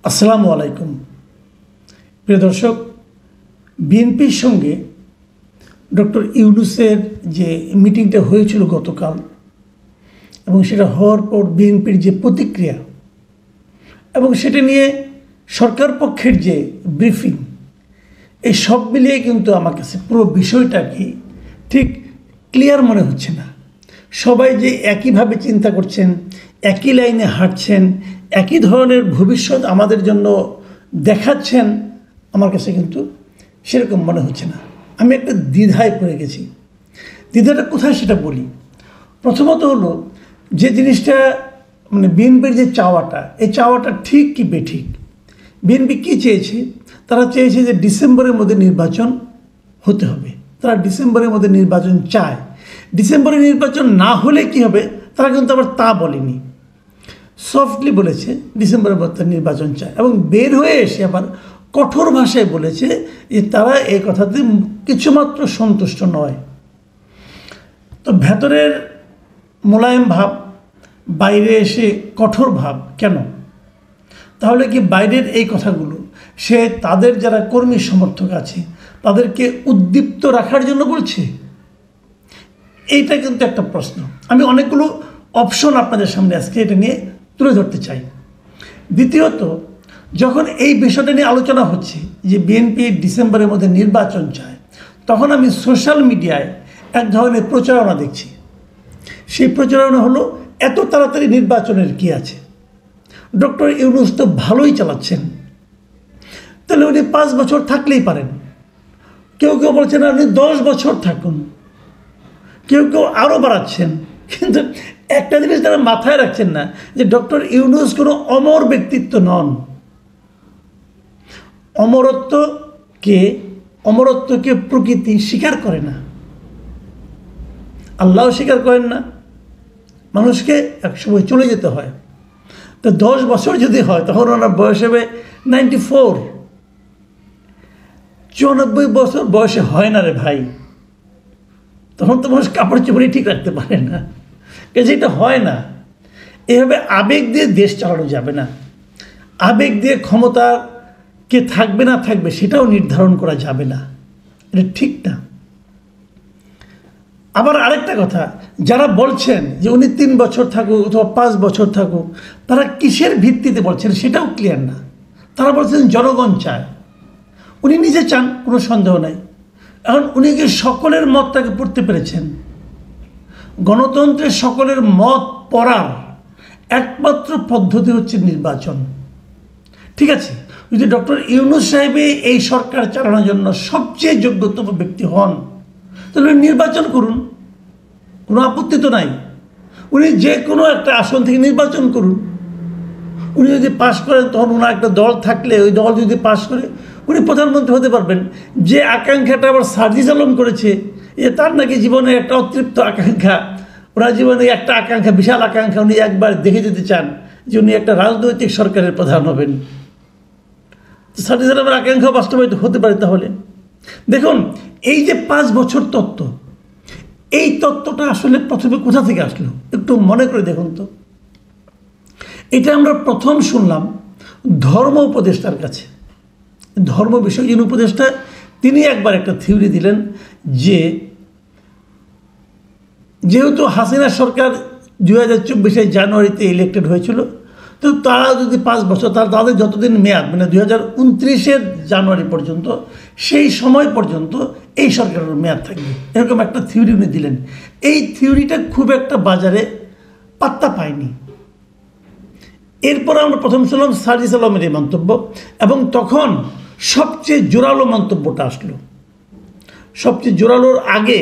আসসালামু আলাইকুম প্রিয় দর্শক, বিএনপির সঙ্গে ডক্টর ইউনূসের যে মিটিংটা হয়েছিল গতকাল এবং সেটা হওয়ার পর বিএনপির যে প্রতিক্রিয়া এবং সেটা নিয়ে সরকার পক্ষের যে ব্রিফিং, এই সব মিলিয়ে কিন্তু আমার কাছে পুরো বিষয়টা কি ঠিক ক্লিয়ার মনে হচ্ছে না। সবাই যে একইভাবে চিন্তা করছেন, একই লাইনে হাঁটছেন, একই ধরনের ভবিষ্যৎ আমাদের জন্য দেখাচ্ছেন, আমার কাছে কিন্তু সেরকম মনে হচ্ছে না। আমি একটা দ্বিধায় পড়ে গেছি। দ্বিধাটা কোথায় সেটা বলি। প্রথমত হলো যে জিনিসটা বিএনপির যে চাওয়াটা, এই চাওয়াটা ঠিক কি বেঠিক। বিএনপি কী চেয়েছে? তারা চেয়েছে যে ডিসেম্বরের মধ্যে নির্বাচন হতে হবে। তারা ডিসেম্বরের মধ্যে নির্বাচন চায়। ডিসেম্বরে নির্বাচন না হলে কি হবে তারা কিন্তু আবার তা বলেনি, সফটলি বলেছে ডিসেম্বরের মধ্যে নির্বাচন চায় এবং বের হয়ে এসে আবার কঠোর ভাষায় বলেছে যে তারা এই কথাতে কিছুমাত্র সন্তুষ্ট নয়। তো ভেতরের মোলায়েম ভাব, বাইরে এসে কঠোর ভাব কেন? তাহলে কি বাইরের এই কথাগুলো সে তাদের যারা কর্মী সমর্থক আছে তাদেরকে উদ্দীপ্ত রাখার জন্য বলছে? এইটা কিন্তু একটা প্রশ্ন। আমি অনেকগুলো অপশন আপনাদের সামনে আজকে এটা নিয়ে তুলে ধরতে চাই। দ্বিতীয়ত, যখন এই বিষয়টা নিয়ে আলোচনা হচ্ছে যে বিএনপি ডিসেম্বরের মধ্যে নির্বাচন চায়, তখন আমি সোশ্যাল মিডিয়ায় এক ধরনের প্রচারণা দেখছি। সেই প্রচারণা হলো এত তাড়াতাড়ি নির্বাচনের কি আছে, ডক্টর ইউনূস তো ভালোই চালাচ্ছেন, তাহলে উনি 5 বছর থাকলেই পারেন। কেউ কেউ বলছেন আপনি 10 বছর থাকুন, কেউ কেউ আরও বাড়াচ্ছেন। কিন্তু একটা জিনিস তারা মাথায় রাখছেন না যে ডক্টর ইউনূস কোনো অমর ব্যক্তিত্ব নন। অমরত্বকে প্রকৃতি স্বীকার করে না, আল্লাহও স্বীকার করেন না। মানুষকে একসময় চলে যেতে হয়। তো 10 বছর যদি হয় তখন ওনার বয়স হবে 94। 94 বছর বয়সে হয় না রে ভাই, তখন তো মানুষ কাপড় চোপড়ই ঠিক রাখতে পারে না। কাজে এটা হয় না। এভাবে আবেগ দিয়ে দেশ চালানো যাবে না। আবেগ দিয়ে ক্ষমতা কে থাকবে না থাকবে সেটাও নির্ধারণ করা যাবে না, এটা ঠিক না। আবার আরেকটা কথা, যারা বলছেন যে উনি 3 বছর থাকুক অথবা 5 বছর থাকুক, তারা কিসের ভিত্তিতে বলছেন সেটাও ক্লিয়ার না। তারা বলছেন জনগণ চায়, উনি নিজে চান, কোনো সন্দেহ নাই। এখন উনি কি সকলের মতটাকে পড়তে পেরেছেন? গণতন্ত্রের সকলের মত পড়ার একমাত্র পদ্ধতি হচ্ছে নির্বাচন। ঠিক আছে, যদি ডক্টর ইউনূস সাহেবে এই সরকার চালানোর জন্য সবচেয়ে যোগ্যতম ব্যক্তি হন, তাহলে নির্বাচন করুন, কোনো আপত্তি তো নাই। উনি যে কোনো একটা আসন থেকে নির্বাচন করুন। উনি যদি পাশ করেন তখন ওনার একটা দল থাকলে ওই দল যদি পাশ করে উনি প্রধানমন্ত্রী হতে পারবেন। যে আকাঙ্ক্ষাটা আবার সার্জিস আলম করেছে, তার নাকি জীবনে একটা অতৃপ্ত আকাঙ্ক্ষা, ওনার জীবনে একটা আকাঙ্ক্ষা, বিশাল আকাঙ্ক্ষা, উনি একবার দেখে যেতে চান যে উনি একটা রাজনৈতিক সরকারের প্রধান হবেন। সার্জিস আলমের আকাঙ্ক্ষা বাস্তবায়িত হতে পারে। তাহলে দেখুন, এই যে 5 বছর তত্ত্ব, এই তত্ত্বটা আসলে প্রথমে কোথা থেকে আসলো একটু মনে করে দেখুন তো। এটা আমরা প্রথম শুনলাম ধর্ম উপদেষ্টার কাছে। ধর্ম বিষয় যিনি উপদেষ্টা, তিনি একবার একটা থিওরি দিলেন যে যেহেতু হাসিনা সরকার 2024 জানুয়ারিতে ইলেক্টেড হয়েছিল, তো তারা যদি 5 বছর, তাদের যতদিন মেয়াদ, 2029 জানুয়ারি পর্যন্ত, সেই সময় পর্যন্ত এই সরকারের মেয়াদ থাকবে, এরকম একটা থিওরি উনি দিলেন। এই থিওরিটা খুব একটা বাজারে পাত্তা পায়নি। এরপর আমরা প্রথম শুনলাম সার্জিস আলমের এই মন্তব্য, এবং তখন সবচেয়ে জোরালো মন্তব্যটা আসলো। সবচেয়ে জোরালোর আগে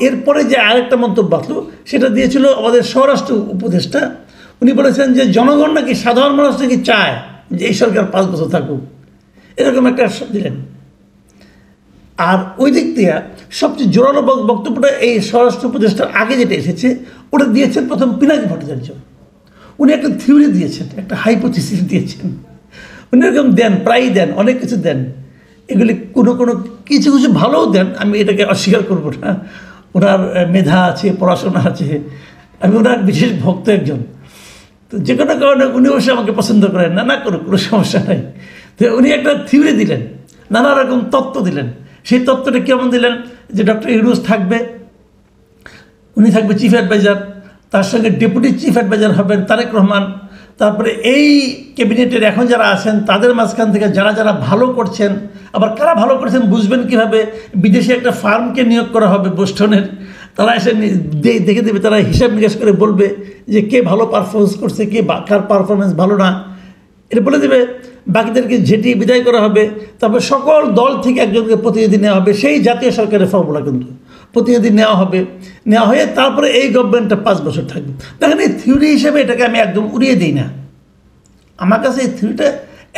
এরপরে যে আরেকটা মন্তব্য আসলো সেটা দিয়েছিল আমাদের স্বরাষ্ট্র উপদেষ্টা। উনি বলেছেন যে জনগণ নাকি, সাধারণ মানুষ নাকি চায় যে এই সরকার 5 বছর থাকুক, এরকম একটা দিলেন। আর ওই দিক দিয়ে সবচেয়ে জোরালো বক্তব্যটা এই স্বরাষ্ট্র উপদেষ্টার আগে যেটা এসেছে ওটা দিয়েছেন প্রথম পিনাকি ভট্টাচার্য। উনি একটা থিওরি দিয়েছেন, একটা হাইপোথিসিস দিয়েছেন। উনি এরকম দেন, প্রায়ই দেন, অনেক কিছু দেন। এগুলি কোনো কিছু কিছু ভালোও দেন, আমি এটাকে অস্বীকার করব না। ওনার মেধা আছে, পড়াশোনা আছে, আমি ওনার বিশেষ ভক্ত একজন। তো যে কোনো কারণে উনি অবশ্যই আমাকে পছন্দ করেন না, না করুক, কোনো সমস্যা নাই। তো উনি একটা থিওরি দিলেন, নানা রকম তত্ত্ব দিলেন। সেই তত্ত্বটা কেমন দিলেন, যে ডক্টর ইউনূস থাকবে, উনি থাকবে চিফ অ্যাডভাইজার, তার সঙ্গে ডেপুটি চিফ অ্যাডভাইজার হবেন তারেক রহমান। তারপরে এই ক্যাবিনেটের এখন যারা আছেন তাদের মাঝখান থেকে যারা যারা ভালো করছেন, আবার কারা ভালো করছেন বুঝবেন কীভাবে, বিদেশে একটা ফার্মকে নিয়োগ করা হবে বোস্টনের, তারা এসে দেখে দেবে, তারা হিসাব নিকাশ করে বলবে যে কে ভালো পারফরমেন্স করছে, কে কার পারফরমেন্স ভালো না, এটা বলে দেবে। বাকিদেরকে ঝেঁটিয়ে বিদায় করা হবে। তারপর সকল দল থেকে একজনকে প্রতিনিধি নেওয়া হবে, সেই জাতীয় সরকারের ফর্মুলা কিন্তু প্রতিনিধি নেওয়া হবে, নেওয়া হয়ে তারপরে এই গভর্নমেন্টটা 5 বছর থাকবে। দেখেন এই থিওরি হিসেবে এটাকে আমি একদম উড়িয়ে দিই না। আমার কাছে এই থিওরিটা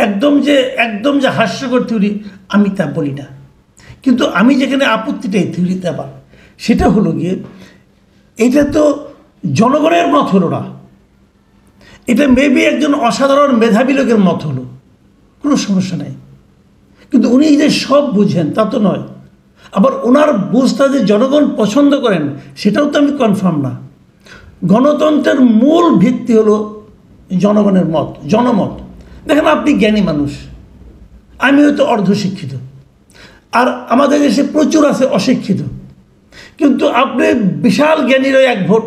একদম যে হাস্যকর থিওরি আমি তা বলি না, কিন্তু আমি যেখানে আপত্তিটা এই থিওরিতে আবার সেটা হলো গিয়ে, এটা তো জনগণের মত হলো না, এটা মেবি একজন অসাধারণ মেধাবী লোকের মত হলো, কোনো সমস্যা নাই। কিন্তু উনি যে সব বুঝেন তা তো নয়। আবার ওনার বুঝটা যে জনগণ পছন্দ করেন সেটাও তো আমি কনফার্ম না। গণতন্ত্রের মূল ভিত্তি হলো জনগণের মত, জনমত। দেখেন আপনি জ্ঞানী মানুষ, আমি হয়তো অর্ধশিক্ষিত, আর আমাদের দেশে প্রচুর আছে অশিক্ষিত, কিন্তু আপনি বিশাল জ্ঞানীরও 1 ভোট,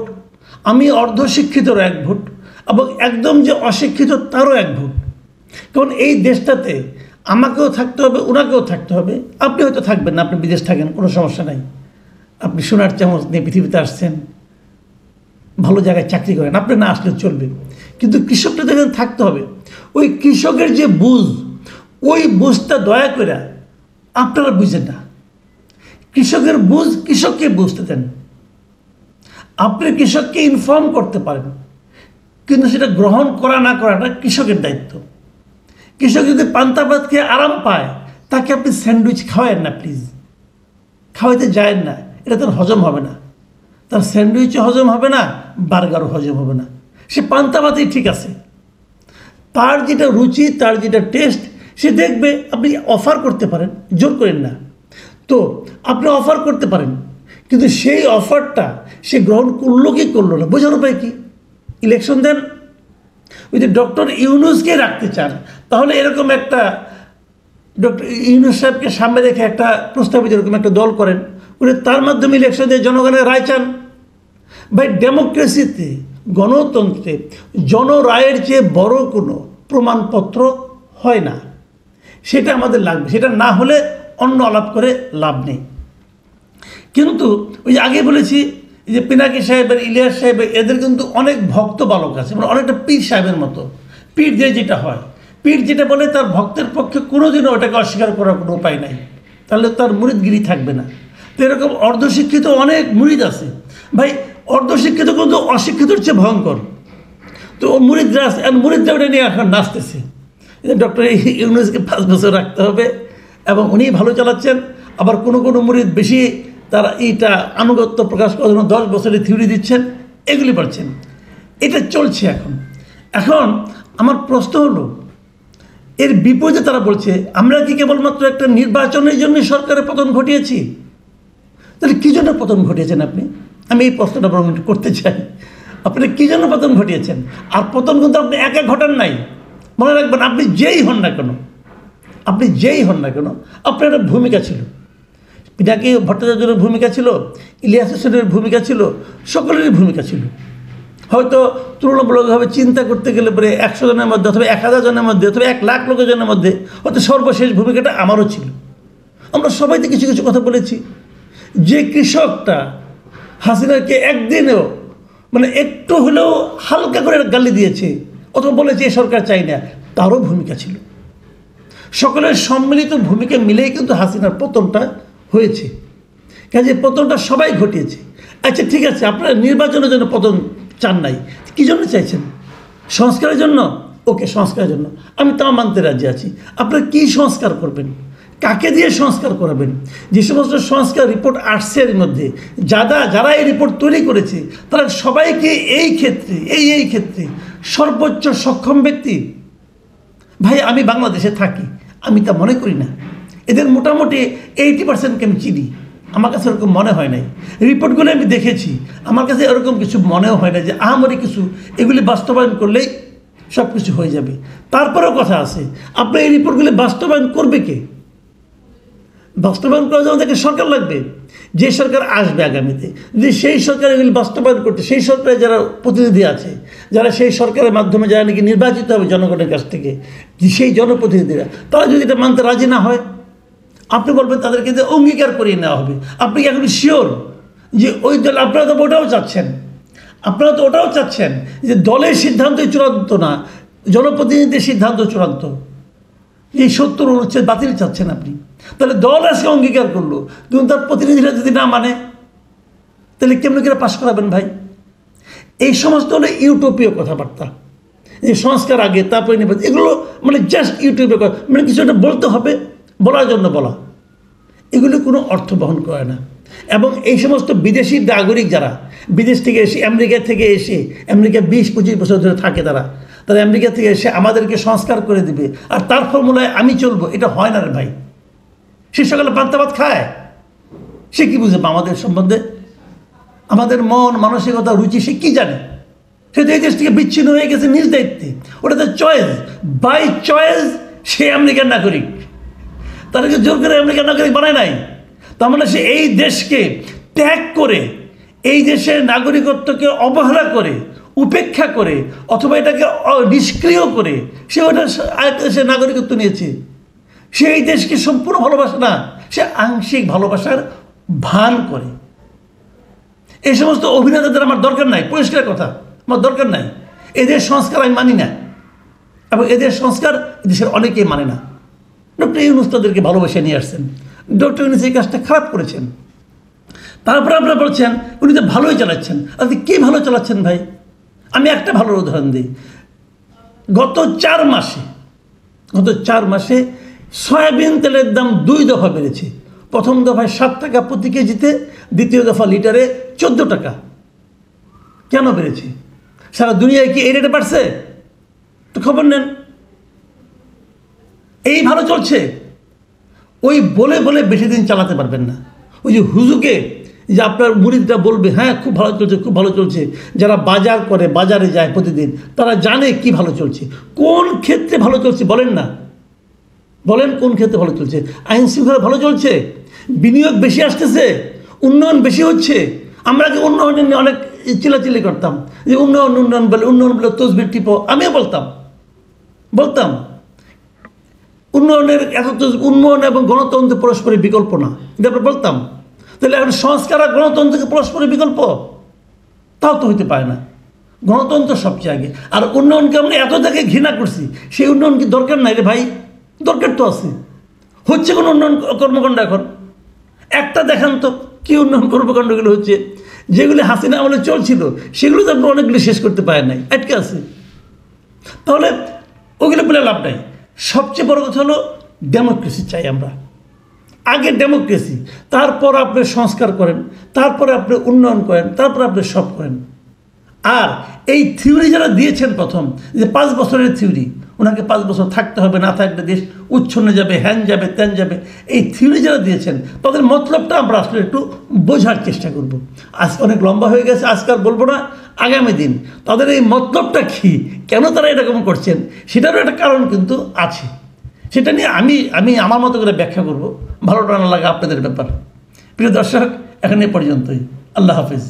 আমি অর্ধশিক্ষিতরও 1 ভোট, এবং একদম যে অশিক্ষিত তারও 1 ভোট। কারণ এই দেশটাতে আমাকেও থাকতে হবে, ওনাকেও থাকতে হবে। আপনি হয়তো থাকবেন না, আপনি বিদেশ থাকেন, কোনো সমস্যা নাই, আপনি সোনার চামচ নিয়ে পৃথিবীতে আসছেন, ভালো জায়গায় চাকরি করেন, আপনি না আসলে চলবে। কিন্তু কৃষকটা দেখেন থাকতে হবে। ওই কৃষকের যে বুঝ, ওই বুঝটা দয়া করে আপনারা বুঝেন না। কৃষকের বুঝ কৃষককে বুঝতে দেন। আপনি কৃষককে ইনফর্ম করতে পারেন, কিন্তু সেটা গ্রহণ করা না করাটা কৃষকের দায়িত্ব। কৃষক যদি পান্তা ভাত খেয়ে আরাম পায়, তাকে আপনি স্যান্ডউইচ খাওয়ায়েন না, প্লিজ খাওয়াইতে যায়েন না, এটা তার হজম হবে না। তার স্যান্ডউইচও হজম হবে না, বার্গারও হজম হবে না। সে পান্তা ভাতেই ঠিক আছে, তার যেটা রুচি, তার যেটা টেস্ট সে দেখবে। আপনি অফার করতে পারেন, জোর করেন না তো, আপনি অফার করতে পারেন, কিন্তু সেই অফারটা সে গ্রহণ করলো কি করলো না, বোঝার উপায় কি? ইলেকশন দেন। ওই যে ডক্টর ইউনূসকে রাখতে চান, তাহলে এরকম একটা ডক্টর ইউনূস সাহেবকে সামনে রেখে একটা প্রস্তাবিত এরকম একটা দল করেন, উনি তার মাধ্যমে ইলেকশন দিয়ে জনগণের রায় চান। ভাই ডেমোক্রেসিতে, গণতন্ত্রে জনরায়ের চেয়ে বড় কোনো প্রমাণপত্র হয় না, সেটা আমাদের লাগবে। সেটা না হলে অন্য আলাপ করে লাভ নেই। কিন্তু ওই যে আগে বলেছি যে পিনাকি সাহেবের, ইলিয়াস সাহেবের, এদের কিন্তু অনেক ভক্ত বালক আছে, মানে অনেকটা পীর সাহেবের মতো। পীর দিয়ে যেটা হয়, পীর যেটা বলে তার ভক্তের পক্ষে কোনোদিনও ওটাকে অস্বীকার করার কোনো উপায় নাই, তাহলে তার মুরিদগিরি থাকবে না। তো এরকম অর্ধশিক্ষিত অনেক মুরিদ আছে ভাই, অর্ধশিক্ষিত কিন্তু অশিক্ষিতর চেয়ে ভয়ঙ্কর। তো মুরিদরা আছে, আর মুরিদরা ওটা নিয়ে এখন নাচতেছে। ডক্টর ইউনূসকে 5 বছর রাখতে হবে এবং উনি ভালো চালাচ্ছেন। আবার কোনো কোনো মুরিদ বেশি তারা এইটা আনুগত্য প্রকাশ করার জন্য 10 বছরের থিওরি দিচ্ছেন, এগুলি পাচ্ছেন। এটা চলছে এখন আমার প্রশ্ন হলো, এর বিপরীতে তারা বলছে আমরা কি কেবলমাত্র একটা নির্বাচনের জন্য সরকারের পতন ঘটিয়েছি। তাহলে কী জন্য পতন ঘটিয়েছেন আপনি? আমি এই প্রশ্নটা করতে চাই, আপনি কী জন্য পতন ঘটিয়েছেন? আর পতন কিন্তু আপনি একা ঘটান নাই, মনে রাখবেন, আপনি যেই হন না কেন, আপনার একটা ভূমিকা ছিল। পিনাকি ভট্টাচার্যের ভূমিকা ছিল, ইলিয়াস হোসেনের ভূমিকা ছিল, সকলেরই ভূমিকা ছিল। হয়তো তুলনামূলকভাবে চিন্তা করতে গেলে পরে 100 জনের মধ্যে অথবা 1000 জনের মধ্যে অথবা 1 লাখ লোকের মধ্যে হয়তো সর্বশেষ ভূমিকাটা আমারও ছিল। আমরা সবাইতে কিছু কিছু কথা বলেছি। যে কৃষকটা হাসিনাকে একদিনেও মানে একটু হলেও হালকা করে গালি দিয়েছে অথবা বলেছে এই সরকার চাই না, তারও ভূমিকা ছিল। সকলের সম্মিলিত ভূমিকা মিলেই কিন্তু হাসিনার পতনটা হয়েছে। কাজে পতনটা সবাই ঘটিয়েছে। আচ্ছা ঠিক আছে, আপনারা নির্বাচনের জন্য পতন চান নাই, কী জন্য চাইছেন? সংস্কারের জন্য? ওকে, সংস্কারের জন্য আমি তাও মানতে রাজি আছি। আপনারা কী সংস্কার করবেন, কাকে দিয়ে সংস্কার করাবেন? যে সমস্ত সংস্কার রিপোর্ট আসছে এর মধ্যে, যারা এই রিপোর্ট তৈরি করেছে তারা সবাইকে এই ক্ষেত্রে সর্বোচ্চ সক্ষম ব্যক্তি। ভাই আমি বাংলাদেশে থাকি, আমি তা মনে করি না। এদের মোটামুটি 80%কে আমি চিনি, আমার কাছে এরকম মনে হয় নাই। রিপোর্টগুলো আমি দেখেছি, আমার কাছে এরকম কিছু মনেও হয় না যে আহামরি কিছু এগুলি বাস্তবায়ন করলেই সব কিছু হয়ে যাবে। তারপরেও কথা আছে, আপনার এই রিপোর্টগুলি বাস্তবায়ন করবে কে? বাস্তবায়ন করার জন্য তাকে সরকার লাগবে। যে সরকার আসবে আগামীতে, যদি সেই সরকার এগুলি বাস্তবায়ন করতে, সেই সরকারের যারা প্রতিনিধি আছে, যারা সেই সরকারের মাধ্যমে যারা নাকি নির্বাচিত হবে জনগণের কাছ থেকে, সেই জনপ্রতিনিধিরা, তারা যদি এটা মানতে রাজি না হয়, আপনি বলবেন তাদেরকে যে অঙ্গীকার করিয়ে নেওয়া হবে। আপনি কি এখন শিওর যে ওই দল, আপনারা তো ওটাও চাচ্ছেন, আপনারা তো ওটাও চাচ্ছেন যে দলের সিদ্ধান্তই চূড়ান্ত না, জনপ্রতিনিধিদের সিদ্ধান্ত চূড়ান্ত, এই 70 অনুচ্ছেদ বাতিল চাচ্ছেন আপনি। তাহলে দল আজকে অঙ্গীকার করলো, কিন্তু তার প্রতিনিধিরা যদি না মানে, তাহলে কেমন করে পাশ করাবেন ভাই? এই সমস্ত হলো ইউটোপীয় কথাবার্তা, যে সংস্কার আগে তারপরে নির্বাচন, এগুলো মানে জাস্ট ইউটিউবে কথা, মানে কিছু একটা বলতে হবে, বলার জন্য বলা, এগুলো কোনো অর্থ বহন করে না। এবং এই সমস্ত বিদেশি নাগরিক যারা বিদেশ থেকে এসে, আমেরিকা থেকে এসে, আমেরিকা 20-25 বছর ধরে থাকে, তারা আমেরিকা থেকে এসে আমাদেরকে সংস্কার করে দিবে আর তার ফর্মুলায় আমি চলবো, এটা হয় না রে ভাই। সে সকালে পান্তা ভাত খায়, সে কি বুঝবে আমাদের সম্বন্ধে, আমাদের মন মানসিকতা রুচি সে কি জানে? সে তো এই দেশ থেকে বিচ্ছিন্ন হয়ে গেছে নিজ দায়িত্বে, ওটা তো চয়েস, বাই চয়েস সে আমেরিকার নাগরিক, তাদেরকে জোর করে আমেরিকার নাগরিক বানায় নাই। তার মানে সে এই দেশকে ত্যাগ করে, এই দেশের নাগরিকত্বকে অবহেলা করে, উপেক্ষা করে, অথবা এটাকে নিষ্ক্রিয় করে সে ওটা সে নাগরিকত্ব নিয়েছে। সে এই দেশকে সম্পূর্ণ ভালোবাসে না, সে আংশিক ভালোবাসার ভান করে। এই সমস্ত অভিনেতাদের আমার দরকার নাই, পরিষ্কার কথা, আমার দরকার নাই। এদের সংস্কার আমি মানি না, এবং এদের সংস্কার দেশের অনেকেই মানে না। ডক্টর ইউনূস তাদেরকে ভালোবেসে নিয়ে আসছেন, ডক্টর ইউনূস এই কাজটা খারাপ করেছেন। তারপরে আপনারা বলছেন উনি তো ভালোই চালাচ্ছেন। আপনি কী ভালো চালাচ্ছেন ভাই? আমি একটা ভালো উদাহরণ দিই। গত 4 মাসে সয়াবিন তেলের দাম 2 দফা বেড়েছে। প্রথম দফায় 7 টাকা প্রতি কেজিতে, দ্বিতীয় দফা লিটারে 14 টাকা। কেন বেড়েছে? সারা দুনিয়ায় কি এই রেটে বাড়ছে? তো খবর নেন। এই ভালো চলছে, ওই বলে বলে বেশি দিন চালাতে পারবেন না। ওই যে হুজুকে, যে আপনার মুরিদরা বলবে হ্যাঁ খুব ভালো চলছে, খুব ভালো চলছে, যারা বাজার করে, বাজারে যায় প্রতিদিন, তারা জানে কি ভালো চলছে, কোন ক্ষেত্রে ভালো চলছে বলেন না, বলেন কোন ক্ষেত্রে ভালো চলছে? আইন শৃঙ্খলা ভালো চলছে, বিনিয়োগ বেশি আসতেছে, উন্নয়ন বেশি হচ্ছে। আমরা কি উন্নয়ন নিয়ে অনেক চিলাচিলি করতাম, যে উন্নয়ন বলে তসবির টিপো, আমিও বলতাম উন্নয়নের উন্নয়ন এবং গণতন্ত্র পরস্পরের বিকল্প না, এটা আমরা বলতাম। তাহলে এখন সংস্কার আর গণতন্ত্রকে পরস্পরের বিকল্প? তাও তো হইতে পারে না। গণতন্ত্র সবচেয়ে আগে, আর উন্নয়নকে আমরা এত থেকে ঘৃণা করছি, সেই উন্নয়ন কি দরকার নাই রে ভাই? দরকার তো আছে। হচ্ছে কোনো উন্নয়ন কর্মকাণ্ড এখন? একটা দেখান তো কি উন্নয়ন কর্মকাণ্ডগুলো হচ্ছে, যেগুলি হাসিনা আমলে চলছিল সেগুলো তো আমরা অনেকগুলো শেষ করতে পারেন নাই, আটকে আছে। তাহলে ওগুলো বলে লাভ নাই। সবচেয়ে বড় কথা হলো ডেমোক্রেসি চাই আমরা। আগে ডেমোক্রেসি, তারপর আপনি সংস্কার করেন, তারপরে আপনি উন্নয়ন করেন, তারপরে আপনি সব করেন। আর এই থিওরি যারা দিয়েছেন প্রথম, যে 5 বছরের থিওরি, ওনাকে 5 বছর থাকতে হবে, না থাকলে দেশ উচ্ছন্ন যাবে, হ্যান যাবে, ত্যান যাবে, এই থিওরি যারা দিয়েছেন তাদের মতলবটা আমরা আসলে একটু বোঝার চেষ্টা করব। আজকে অনেক লম্বা হয়ে গেছে, আজকাল বলবো না, আগামী দিন তাদের এই মতলবটা কী, কেন তারা এরকম করছেন, সেটারও একটা কারণ কিন্তু আছে। সেটা নিয়ে আমি আমার মতো করে ব্যাখ্যা করব, ভালোটা না লাগা আপনাদের ব্যাপার। প্রিয় দর্শক, এখন এ পর্যন্তই। আল্লাহ হাফিজ।